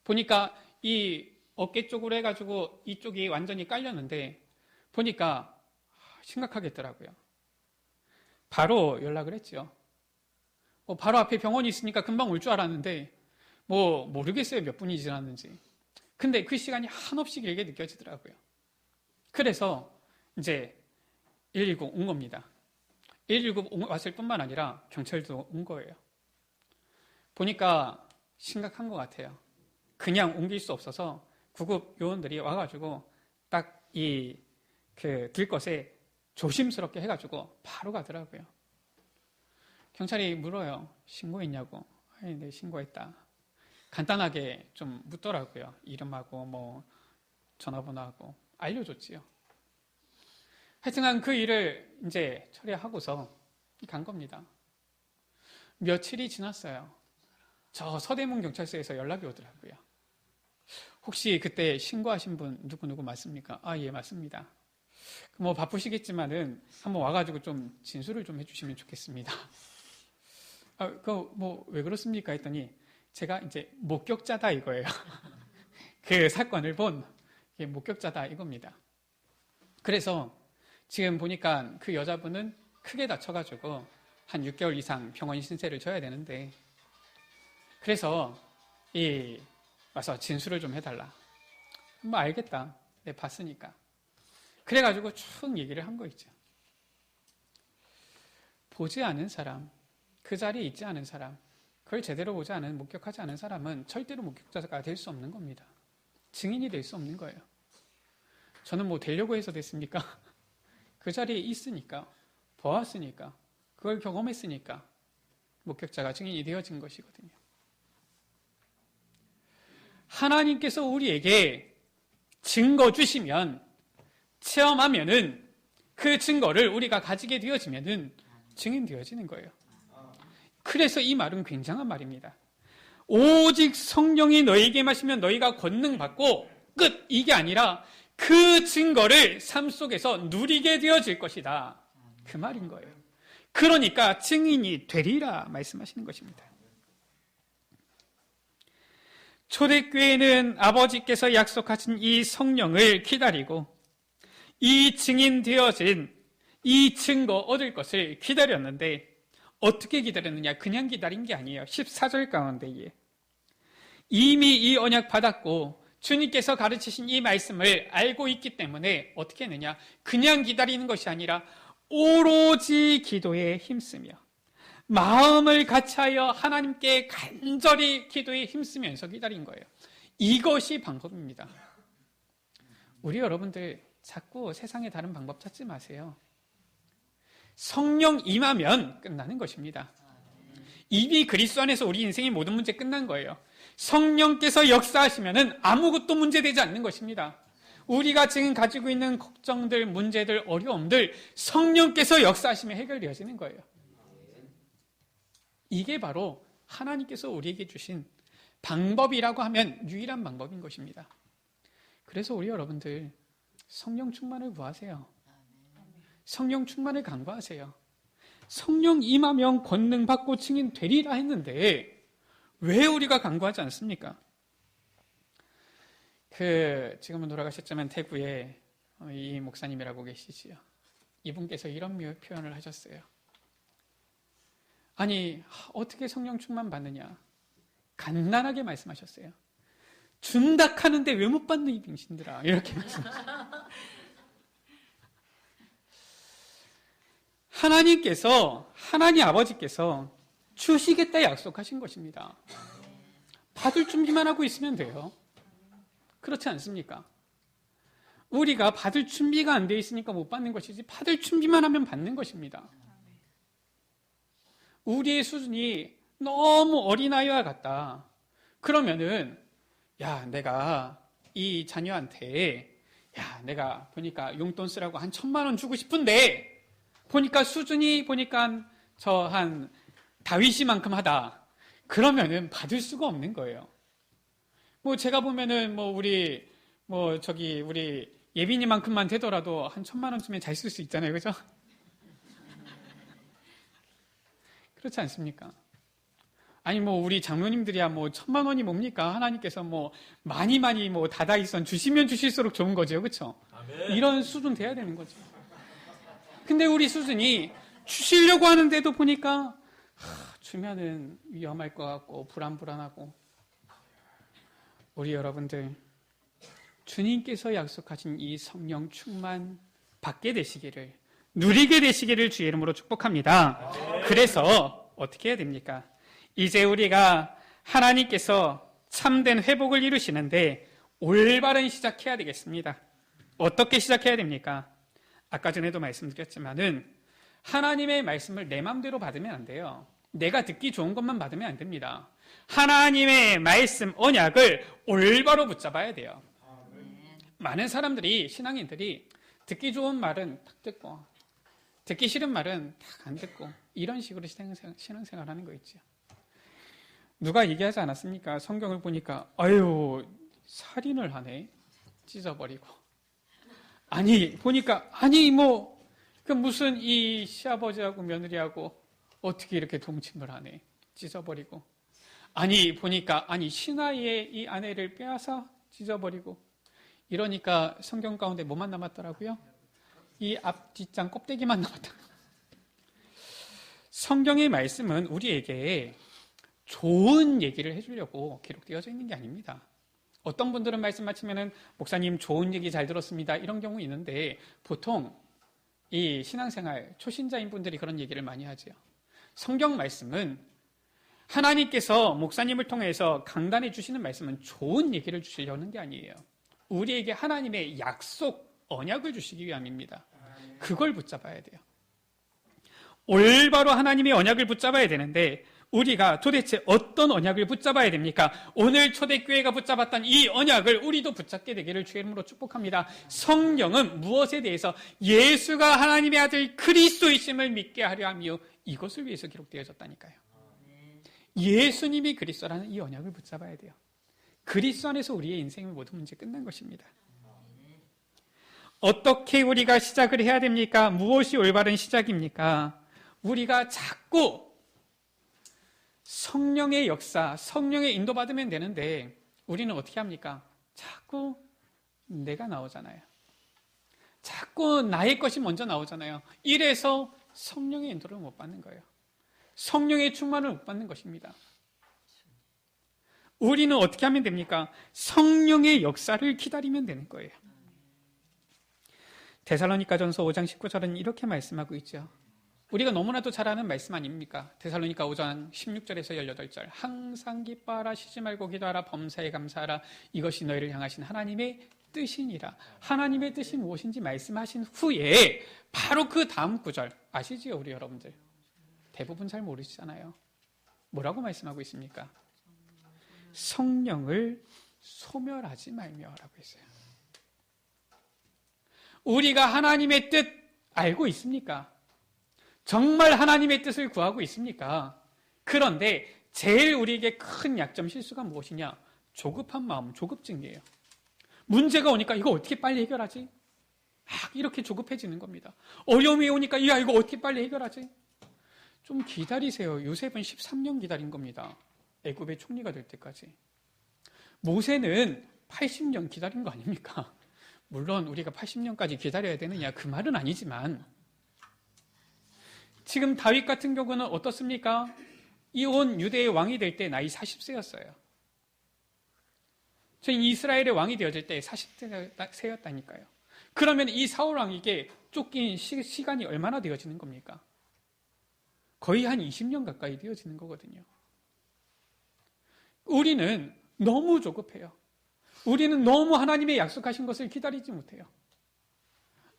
보니까 이 어깨 쪽으로 해가지고 이쪽이 완전히 깔렸는데 보니까 심각하겠더라고요. 바로 연락을 했죠. 바로 앞에 병원이 있으니까 금방 올 줄 알았는데 모르겠어요. 몇 분이 지났는지. 근데 그 시간이 한없이 길게 느껴지더라고요. 그래서 이제 119 온 겁니다. 119 왔을 뿐만 아니라 경찰도 온 거예요. 보니까 심각한 것 같아요. 그냥 옮길 수 없어서 구급 요원들이 와가지고 딱 들것에 조심스럽게 해가지고 바로 가더라고요. 경찰이 물어요. 신고했냐고. 아니, 네, 신고했다. 간단하게 좀 묻더라고요. 이름하고 전화번호하고 알려줬지요. 하여튼간 그 일을 이제 처리하고서 간 겁니다. 며칠이 지났어요. 저 서대문 경찰서에서 연락이 오더라고요. 혹시 그때 신고하신 분 누구 맞습니까? 아, 예, 맞습니다. 바쁘시겠지만은 한번 와가지고 좀 진술을 좀 해주시면 좋겠습니다. 왜 그렇습니까? 했더니 제가 이제 목격자다 이거예요. 그 사건을 본 목격자다 이겁니다. 그래서 지금 보니까 그 여자분은 크게 다쳐가지고 한 6개월 이상 병원 신세를 져야 되는데 그래서 와서 진술을 좀 해달라. 알겠다. 네, 봤으니까. 그래가지고 쭉 얘기를 한 거 있죠. 보지 않은 사람, 그 자리에 있지 않은 사람, 그걸 제대로 보지 않은, 목격하지 않은 사람은 절대로 목격자가 될 수 없는 겁니다. 증인이 될 수 없는 거예요. 저는 되려고 해서 됐습니까? 그 자리에 있으니까, 보았으니까, 그걸 경험했으니까 목격자가 증인이 되어진 것이거든요. 하나님께서 우리에게 증거 주시면, 체험하면은 그 증거를 우리가 가지게 되어지면은 증인되어지는 거예요. 그래서 이 말은 굉장한 말입니다. 오직 성령이 너희에게 마시면 너희가 권능받고 끝! 이게 아니라 그 증거를 삶 속에서 누리게 되어질 것이다. 그 말인 거예요. 그러니까 증인이 되리라 말씀하시는 것입니다. 초대교회는 아버지께서 약속하신 이 성령을 기다리고 이 증인 되어진 이 증거 얻을 것을 기다렸는데 어떻게 기다렸느냐? 그냥 기다린 게 아니에요. 14절 가운데에 이미 이 언약 받았고 주님께서 가르치신 이 말씀을 알고 있기 때문에 어떻게 했느냐? 그냥 기다리는 것이 아니라 오로지 기도에 힘쓰며 마음을 같이하여 하나님께 간절히 기도에 힘쓰면서 기다린 거예요. 이것이 방법입니다. 우리 여러분들 자꾸 세상에 다른 방법 찾지 마세요. 성령 임하면 끝나는 것입니다. 이미 그리스도 안에서 우리 인생의 모든 문제 끝난 거예요. 성령께서 역사하시면 아무것도 문제되지 않는 것입니다. 우리가 지금 가지고 있는 걱정들, 문제들, 어려움들 성령께서 역사하시면 해결되어지는 거예요. 이게 바로 하나님께서 우리에게 주신 방법이라고 하면 유일한 방법인 것입니다. 그래서 우리 여러분들 성령 충만을 구하세요. 성령 충만을 간구하세요. 성령 임하면 권능 받고 증인 되리라 했는데 왜 우리가 간구하지 않습니까? 지금은 돌아가셨지만 대구에 이 목사님이라고 계시지요. 이분께서 이런 표현을 하셨어요. 아니, 어떻게 성령 충만 받느냐? 간단하게 말씀하셨어요. 준다 하는데 왜 못 받는 이 빙신들아. 이렇게 말씀하셨어요. 하나님 아버지께서 주시겠다 약속하신 것입니다. 받을 준비만 하고 있으면 돼요. 그렇지 않습니까? 우리가 받을 준비가 안 돼 있으니까 못 받는 것이지 받을 준비만 하면 받는 것입니다. 우리의 수준이 너무 어린아이와 같다. 그러면은 내가 이 자녀한테 내가 보니까 용돈 쓰라고 한 1,000만 원 주고 싶은데 보니까 수준이 저 한 다윗이만큼 하다. 그러면은 받을 수가 없는 거예요. 제가 보면은 우리 예빈이만큼만 되더라도 한 1,000만 원쯤에 잘 쓸 수 있잖아요. 그죠? 그렇지 않습니까? 아니 우리 장로님들이야 1,000만 원이 뭡니까? 하나님께서 많이 다다이선 주시면 주실수록 좋은 거죠. 그렇죠? 이런 수준 돼야 되는 거죠. 근데 우리 수준이 주시려고 하는데도 보니까 주면은 위험할 것 같고 불안하고. 우리 여러분들 주님께서 약속하신 이 성령 충만 받게 되시기를, 누리게 되시기를 주의 이름으로 축복합니다. 그래서 어떻게 해야 됩니까? 이제 우리가 하나님께서 참된 회복을 이루시는데 올바른 시작해야 되겠습니다. 어떻게 시작해야 됩니까? 아까 전에도 말씀드렸지만은 하나님의 말씀을 내 마음대로 받으면 안 돼요. 내가 듣기 좋은 것만 받으면 안 됩니다. 하나님의 말씀, 언약을 올바로 붙잡아야 돼요. 많은 사람들이, 신앙인들이 듣기 좋은 말은 딱 듣고 듣기 싫은 말은 딱 안 듣고 이런 식으로 신앙생활 하는 거 있죠. 누가 얘기하지 않았습니까? 성경을 보니까 살인을 하네. 찢어버리고. 보니까 무슨 이 시아버지하고 며느리하고 어떻게 이렇게 동침을 하네. 찢어버리고. 보니까 신하의 이 아내를 빼앗아 찢어버리고. 이러니까 성경 가운데 뭐만 남았더라고요? 이 앞, 뒷장 껍데기만 남았다. 성경의 말씀은 우리에게 좋은 얘기를 해주려고 기록되어져 있는 게 아닙니다. 어떤 분들은 말씀 마치면은 목사님 좋은 얘기 잘 들었습니다. 이런 경우 있는데 보통 이 신앙생활 초신자인 분들이 그런 얘기를 많이 하죠. 성경 말씀은 하나님께서 목사님을 통해서 강단해 주시는 말씀은 좋은 얘기를 주시려는 게 아니에요. 우리에게 하나님의 약속, 언약을 주시기 위함입니다. 그걸 붙잡아야 돼요. 올바로 하나님의 언약을 붙잡아야 되는데 우리가 도대체 어떤 언약을 붙잡아야 됩니까? 오늘 초대교회가 붙잡았던 이 언약을 우리도 붙잡게 되기를 주의 이름으로 축복합니다. 성경은 무엇에 대해서? 예수가 하나님의 아들 그리스도이심을 믿게 하려 하며 이것을 위해서 기록되어졌다니까요. 예수님이 그리스도라는 이 언약을 붙잡아야 돼요. 그리스도 안에서 우리의 인생의 모든 문제 끝난 것입니다. 어떻게 우리가 시작을 해야 됩니까? 무엇이 올바른 시작입니까? 우리가 자꾸 성령의 역사, 성령의 인도받으면 되는데 우리는 어떻게 합니까? 자꾸 내가 나오잖아요. 자꾸 나의 것이 먼저 나오잖아요. 이래서 성령의 인도를 못 받는 거예요. 성령의 충만을 못 받는 것입니다. 우리는 어떻게 하면 됩니까? 성령의 역사를 기다리면 되는 거예요. 데살로니가전서 5장 19절은 이렇게 말씀하고 있죠. 우리가 너무나도 잘 아는 말씀 아닙니까? 데살로니가 5장 16절에서 18절. 항상 기뻐하라, 쉬지 말고 기도하라, 범사에 감사하라. 이것이 너희를 향하신 하나님의 뜻이니라. 하나님의 뜻이 무엇인지 말씀하신 후에 바로 그 다음 구절 아시지요, 우리 여러분들? 대부분 잘 모르시잖아요. 뭐라고 말씀하고 있습니까? 성령을 소멸하지 말며라고 했어요. 우리가 하나님의 뜻 알고 있습니까? 정말 하나님의 뜻을 구하고 있습니까? 그런데 제일 우리에게 큰 약점 실수가 무엇이냐? 조급한 마음, 조급증이에요. 문제가 오니까 이거 어떻게 빨리 해결하지? 이렇게 조급해지는 겁니다. 어려움이 오니까 야, 이거 어떻게 빨리 해결하지? 좀 기다리세요. 요셉은 13년 기다린 겁니다. 애굽의 총리가 될 때까지. 모세는 80년 기다린 거 아닙니까? 물론 우리가 80년까지 기다려야 되느냐 그 말은 아니지만 지금 다윗 같은 경우는 어떻습니까? 이 온 유대의 왕이 될 때 나이 40세였어요. 저희 이스라엘의 왕이 되어질 때 40세였다니까요. 그러면 이 사울 왕에게 쫓긴 시간이 얼마나 되어지는 겁니까? 거의 한 20년 가까이 되어지는 거거든요. 우리는 너무 조급해요. 우리는 너무 하나님의 약속하신 것을 기다리지 못해요.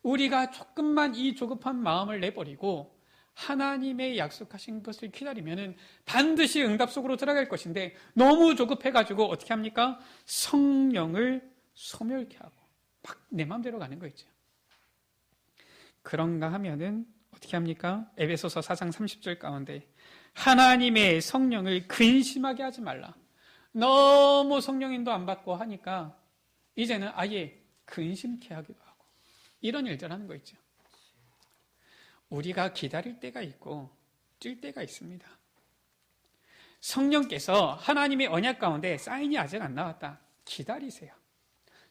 우리가 조금만 이 조급한 마음을 내버리고 하나님의 약속하신 것을 기다리면 반드시 응답 속으로 들어갈 것인데 너무 조급해가지고 어떻게 합니까? 성령을 소멸케 하고 막 내 마음대로 가는 거 있죠. 그런가 하면은 어떻게 합니까? 에베소서 4장 30절 가운데 하나님의 성령을 근심하게 하지 말라. 너무 성령 인도 안 받고 하니까 이제는 아예 근심케 하기도 하고 이런 일들 하는 거 있죠. 우리가 기다릴 때가 있고 뛸 때가 있습니다. 성령께서 하나님의 언약 가운데 사인이 아직 안 나왔다. 기다리세요.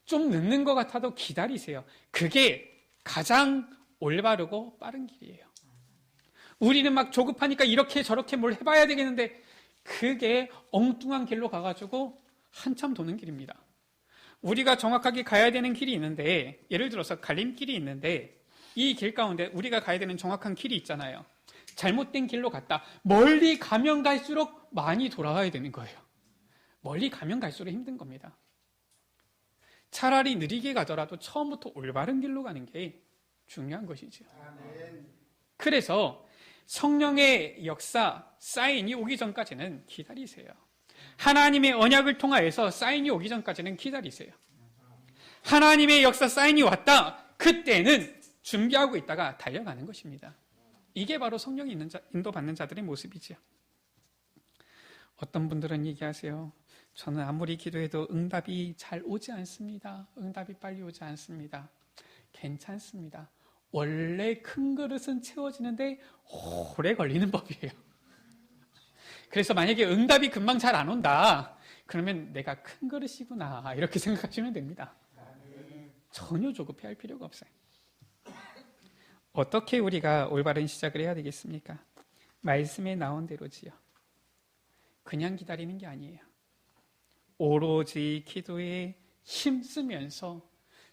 좀 늦는 것 같아도 기다리세요. 그게 가장 올바르고 빠른 길이에요. 우리는 막 조급하니까 이렇게 저렇게 뭘 해봐야 되겠는데 그게 엉뚱한 길로 가가지고 한참 도는 길입니다. 우리가 정확하게 가야 되는 길이 있는데 예를 들어서 갈림길이 있는데 이 길 가운데 우리가 가야 되는 정확한 길이 있잖아요. 잘못된 길로 갔다. 멀리 가면 갈수록 많이 돌아와야 되는 거예요. 멀리 가면 갈수록 힘든 겁니다. 차라리 느리게 가더라도 처음부터 올바른 길로 가는 게 중요한 것이죠. 그래서 성령의 역사, 사인이 오기 전까지는 기다리세요. 하나님의 언약을 통하여서 사인이 오기 전까지는 기다리세요. 하나님의 역사 사인이 왔다. 그때는 준비하고 있다가 달려가는 것입니다. 이게 바로 성령이 인도받는 자들의 모습이죠. 어떤 분들은 얘기하세요. 저는 아무리 기도해도 응답이 잘 오지 않습니다. 응답이 빨리 오지 않습니다. 괜찮습니다. 원래 큰 그릇은 채워지는데 오래 걸리는 법이에요. 그래서 만약에 응답이 금방 잘 안 온다. 그러면 내가 큰 그릇이구나. 이렇게 생각하시면 됩니다. 전혀 조급해할 필요가 없어요. 어떻게 우리가 올바른 시작을 해야 되겠습니까? 말씀에 나온 대로지요. 그냥 기다리는 게 아니에요. 오로지 기도에 힘쓰면서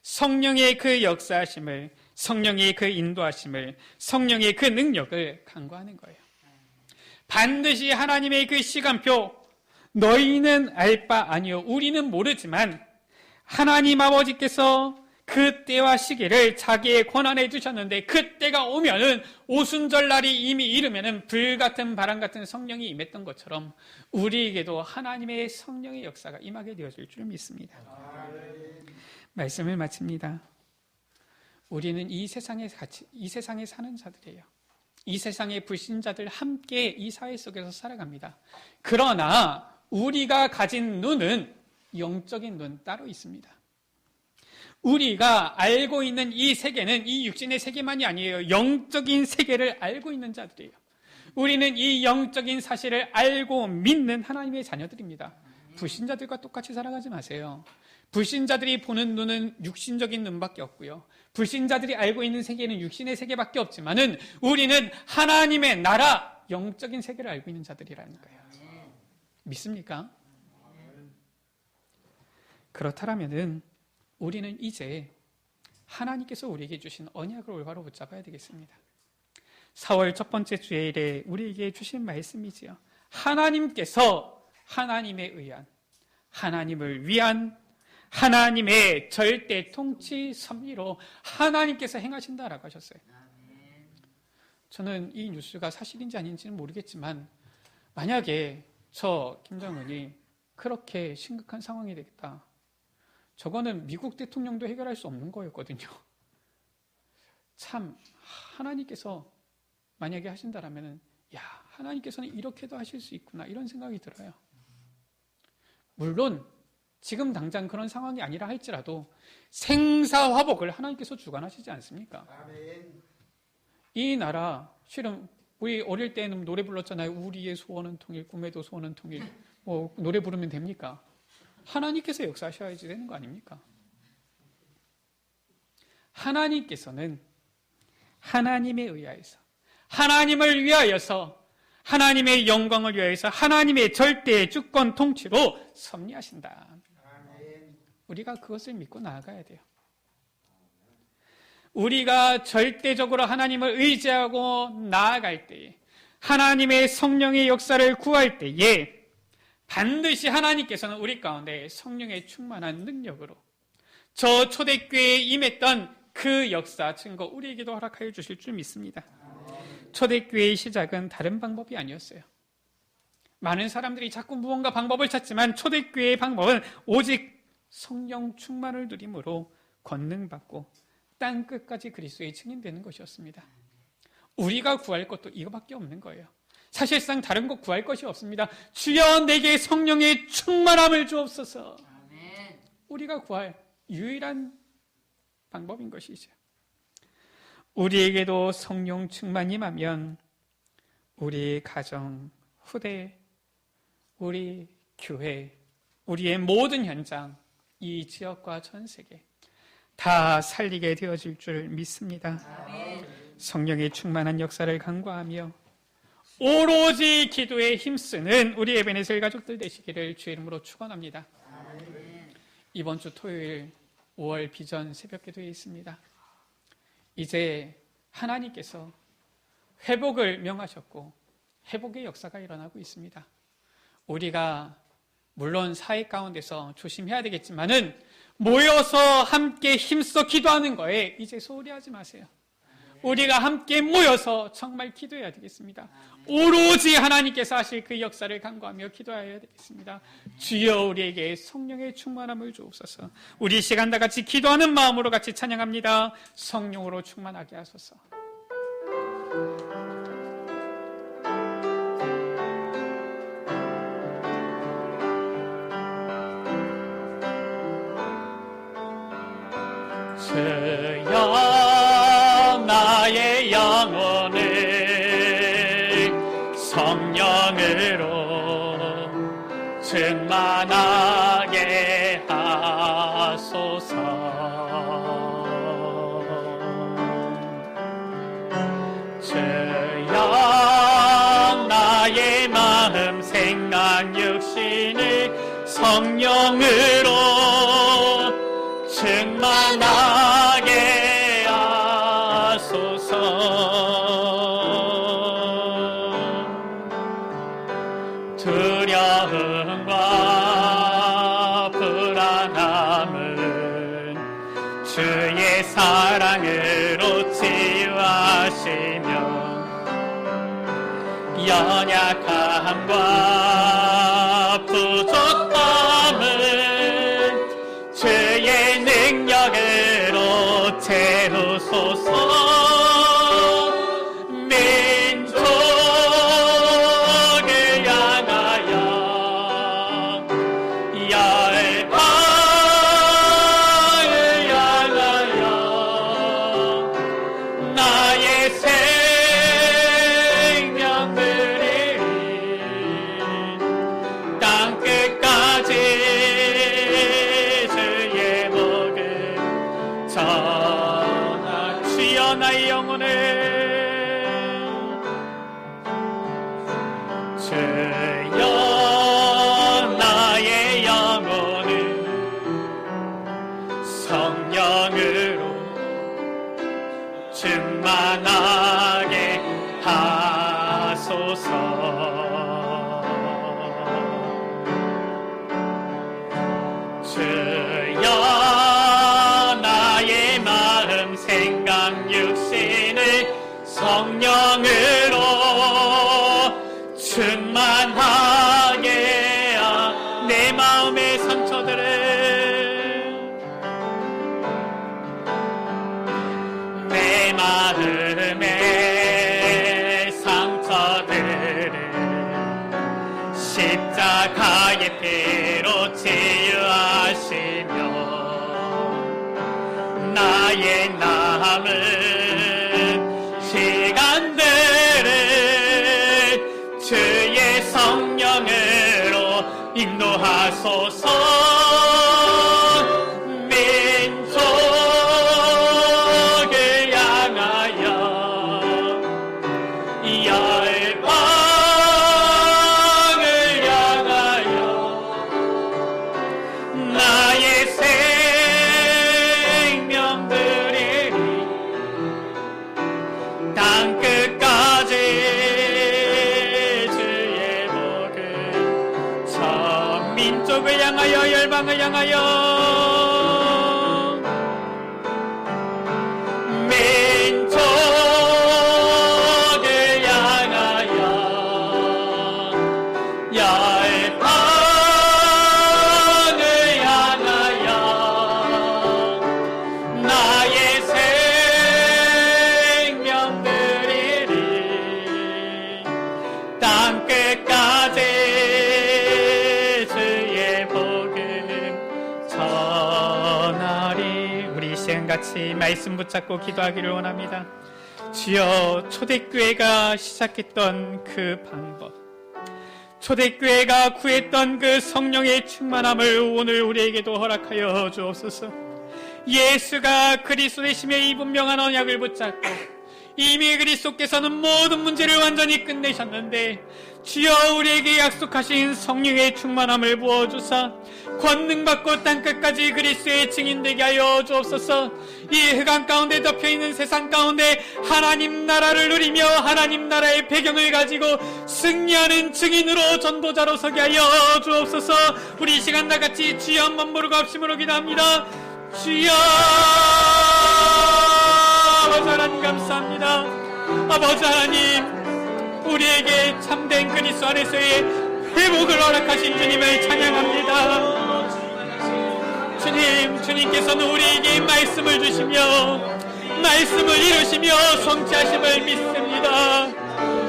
성령의 그 역사하심을, 성령의 그 인도하심을, 성령의 그 능력을 간구하는 거예요. 반드시 하나님의 그 시간표, 너희는 알 바 아니요, 우리는 모르지만 하나님 아버지께서 그 때와 시기를 자기의 권한에 두셨는데 그 때가 오면은 오순절날이 이미 이르면은 불같은 바람 같은 성령이 임했던 것처럼 우리에게도 하나님의 성령의 역사가 임하게 되어질 줄 믿습니다. 말씀을 마칩니다. 우리는 이 세상에 사는 자들이에요. 이 세상의 불신자들 함께 이 사회 속에서 살아갑니다. 그러나 우리가 가진 눈은 영적인 눈 따로 있습니다. 우리가 알고 있는 이 세계는 이 육신의 세계만이 아니에요. 영적인 세계를 알고 있는 자들이에요. 우리는 이 영적인 사실을 알고 믿는 하나님의 자녀들입니다. 불신자들과 똑같이 살아가지 마세요. 불신자들이 보는 눈은 육신적인 눈밖에 없고요. 불신자들이 알고 있는 세계는 육신의 세계밖에 없지만은 우리는 하나님의 나라, 영적인 세계를 알고 있는 자들이라는 거예요. 믿습니까? 그렇다면은 우리는 이제 하나님께서 우리에게 주신 언약을 올바로 붙잡아야 되겠습니다. 4월 첫 번째 주일에 우리에게 주신 말씀이지요. 하나님께서 하나님에 의한, 하나님을 위한 하나님의 절대 통치 섭리로 하나님께서 행하신다라고 하셨어요. 저는 이 뉴스가 사실인지 아닌지는 모르겠지만 만약에 저 김정은이 그렇게 심각한 상황이 되겠다. 저거는 미국 대통령도 해결할 수 없는 거였거든요. 참 하나님께서 만약에 하신다라면 야, 하나님께서는 이렇게도 하실 수 있구나 이런 생각이 들어요. 물론 지금 당장 그런 상황이 아니라 할지라도 생사화복을 하나님께서 주관하시지 않습니까? 아멘. 이 나라 실은 우리 어릴 때는 노래 불렀잖아요. 우리의 소원은 통일, 꿈에도 소원은 통일. 뭐 노래 부르면 됩니까? 하나님께서 역사하셔야지 되는 거 아닙니까? 하나님께서는 하나님에 의하여서 하나님을 위하여서 하나님의 영광을 위하여서 하나님의 절대 주권 통치로 섭리하신다. 우리가 그것을 믿고 나아가야 돼요. 우리가 절대적으로 하나님을 의지하고 나아갈 때에 하나님의 성령의 역사를 구할 때에 반드시 하나님께서는 우리 가운데 성령의 충만한 능력으로 저 초대교회에 임했던 그 역사 증거 우리에게도 허락하여 주실 줄 믿습니다. 초대교회의 시작은 다른 방법이 아니었어요. 많은 사람들이 자꾸 무언가 방법을 찾지만 초대교회의 방법은 오직 성령 충만을 누림으로 권능받고 땅 끝까지 그리스도의 증인되는 것이었습니다. 우리가 구할 것도 이거밖에 없는 거예요. 사실상 다른 것 구할 것이 없습니다. 주여 내게 성령의 충만함을 주옵소서. 아멘. 우리가 구할 유일한 방법인 것이죠. 우리에게도 성령 충만이 임하면 우리 가정, 후대, 우리 교회, 우리의 모든 현장, 이 지역과 전 세계 다 살리게 되어질 줄 믿습니다. 아멘. 성령의 충만한 역사를 간구하며 오로지 기도에 힘쓰는 우리 에베네셀 가족들 되시기를 주의 이름으로 축원합니다. 아멘. 이번 주 토요일 5월 비전 새벽 기도에 있습니다. 이제 하나님께서 회복을 명하셨고 회복의 역사가 일어나고 있습니다. 우리가 물론 사회 가운데서 조심해야 되겠지만은 모여서 함께 힘써 기도하는 거에 이제 소홀히 하지 마세요. 우리가 함께 모여서 정말 기도해야 되겠습니다. 오로지 하나님께서 하실 그 역사를 간구하며 기도해야 되겠습니다. 주여 우리에게 성령의 충만함을 주옵소서. 우리 시간 다 같이 기도하는 마음으로 같이 찬양합니다. 성령으로 충만하게 하소서. 주여 나의 영혼을 성령으로 충만하게 하소서. 주여 나의 마음 생각 육신을 성령으로 충만하게 하소서. 두려움과 불안함은 주 사랑으로 치유하시며 연약함과 부족함을 주의 능력으로 채우소서. 나의 영혼을 주여 나의 영혼을 성령으로 충만하게 하소서. 주여 나의 마음 생각 육신을 성령으로 충만하게 내 마음의 상처들을 내 마음의 상처들을 십자가의 피로 치유하시며 나의 남은 시간들을 주의 성령으로 인도하소서. 민족을 향하여 열방을 향하여 나의 생명들이 땅끝까지 주의 복을 전 민족을 향하여 열방을 향하여 민족을 향하여 열방을 향하여 나의 생명들이 땅끝까지 주의 복을 전하리. 우리 이 시간같이 말씀 붙잡고 기도하기를 원합니다. 주여, 초대교회가 시작했던 그 방법, 초대교회가 구했던 그 성령의 충만함을 오늘 우리에게도 허락하여 주옵소서. 예수가 그리스도 되시며 이 분명한 언약을 붙잡고 이미 그리스도께서는 모든 문제를 완전히 끝내셨는데 주여, 우리에게 약속하신 성령의 충만함을 부어주사 권능받고 땅끝까지 그리스도의 증인되게 하여 주옵소서. 이 흑암 가운데 덮여있는 세상 가운데 하나님 나라를 누리며 하나님 나라의 배경을 가지고 승리하는 증인으로 전도자로 서게 하여 주옵소서. 우리 이 시간 다같이 주여 한번 부르고 합심으로 기도합니다. 주여, 아버지 하나님 감사합니다. 아버지 하나님, 우리에게 참된 그리스도 안에서의 회복을 허락하신 주님을 찬양합니다. 주님, 주님께서는 우리에게 말씀을 주시며 말씀을 이루시며 성취하심을 믿습니다.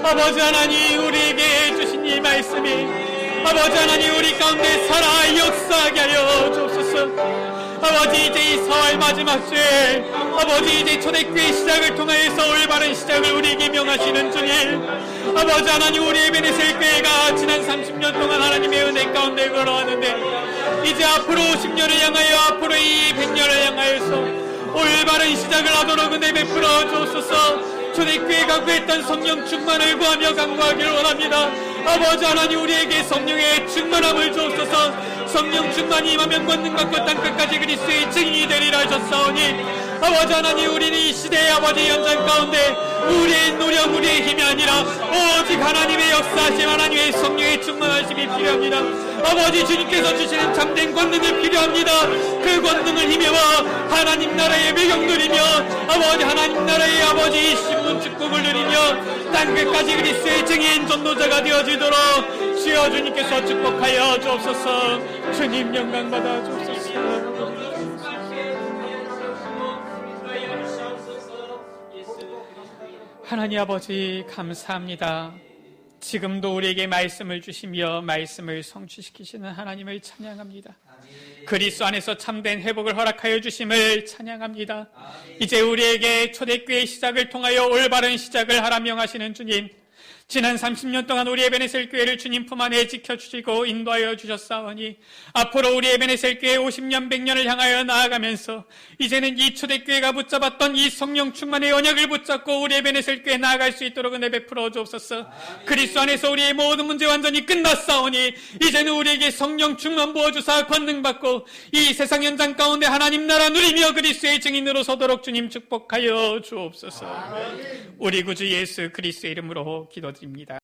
아버지 하나님, 우리에게 주신 이 말씀이 아버지 하나님 우리 가운데 살아 역사하게 하여 주옵소서. 아버지, 이제 이 4월 마지막 주에 아버지, 이제 초대교회 시작을 통하여서 올바른 시작을 우리에게 명하시는 주님, 아버지 하나님, 우리 에베네셀 교회가 지난 30년 동안 하나님의 은혜 가운데 걸어왔는데 이제 앞으로 50년을 향하여 앞으로 이 100년을 향하여서 올바른 시작을 하도록 은혜 베풀어 주옵소서. 초대교회가 구했던 성령 충만을 구하며 간구하기를 원합니다. 아버지 하나님, 우리에게 성령의 충만함을 주옵소서. 성령 충만이 임하면 권능받고 땅끝까지 그리스도의 증인이 되리라 하셨사오니 아버지 하나님, 우리는 이 시대의 아버지 현장 가운데 우리의 노력, 우리의 힘이 아니라 오직 하나님의 역사하심, 하나님의 성령의 충만하심이 필요합니다. 아버지 주님께서 주시는 참된 권능이 필요합니다. 그 권능을 힘입어 하나님 나라의 배경 누리며 아버지 하나님 나라의 아버지 신분 축복을 누리며 땅끝까지 그리스도의 증인 전도자가 되어지도록 주여 주님께서 축복하여 주옵소서. 주님 영광 받아 주옵소서. 하나님 아버지 감사합니다. 지금도 우리에게 말씀을 주시며 말씀을 성취시키시는 하나님을 찬양합니다. 그리스도 안에서 참된 회복을 허락하여 주심을 찬양합니다. 이제 우리에게 초대교회 시작을 통하여 올바른 시작을 하라 명하시는 주님, 지난 30년 동안 우리 에베네셀 교회를 주님 품 안에 지켜주시고 인도하여 주셨사오니 앞으로 우리 에베네셀 교회 50년 100년을 향하여 나아가면서 이제는 이 초대교회가 붙잡았던 이 성령 충만의 언약을 붙잡고 우리 에베네셀 교회에 나아갈 수 있도록 은혜 베풀어 주옵소서. 그리스도 안에서 우리의 모든 문제 완전히 끝났사오니 이제는 우리에게 성령 충만 부어주사 권능받고 이 세상 현장 가운데 하나님 나라 누리며 그리스도의 증인으로 서도록 주님 축복하여 주옵소서. 우리 구주 예수 그리스도의 이름으로 기도드립니다.